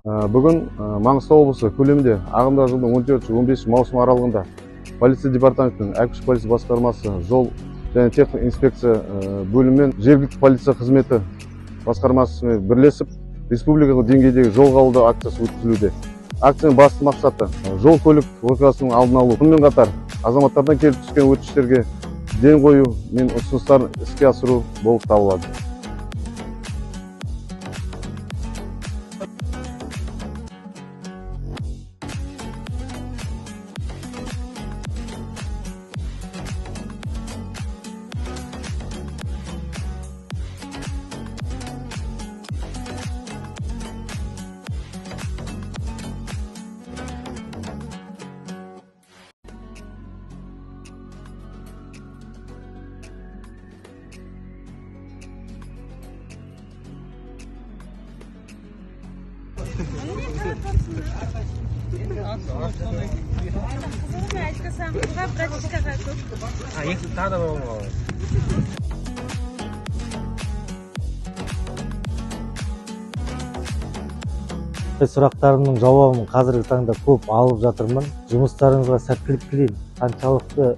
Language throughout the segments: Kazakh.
Бүгін Маңғыстау облысы көлемінде ағымдағы жылдың 14-15 маусым аралығында полиция департаментінің әкімшілік полиция басқармасы жол және техник инспекция бөлімімен жергілікті полиция қызметі басқармасымен бірлесіп республикалық деңгейдегі жол қауіпсіздігі акциясы өткізілуде. Акцияның басты мақсаты жол көлік оқиғасының алдын алу. Сонымен қатар азаматтардан келіп түскен өтініштерге ден қою мен ұсыныстарын іске асыру болып табылады. Сұрақтарымның жауабын қазіргі таңда көп алып жатырмын. Жұмыстарыңызға сәттілік тілеймін. Қаншалықты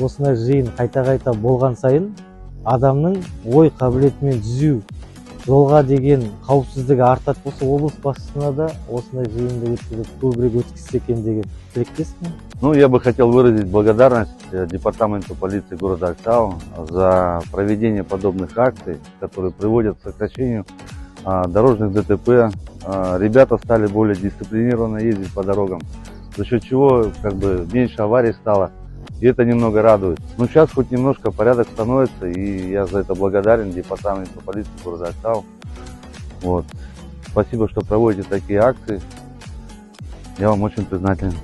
осындай жиын қайта болған сайын адамның ой қабілетімен жүзу, жолға деген қауіпсіздігі артады. Осы облыс басшысына да осындай жиынды өткізіп көбірек өткізсе екен деген тілектеспін. Я бы хотел выразить благодарность департаменту полиции города Актау за проведение подобных акций, которые приводят к сокращению дорожных ДТП. Ребята стали более дисциплинированно ездить по дорогам, за счет чего меньше аварий стало, и это немного радует. Но сейчас хоть немножко порядок становится, и я за это благодарен департаменту полиции города Актау. Спасибо, что проводите такие акции. Я вам очень признателен.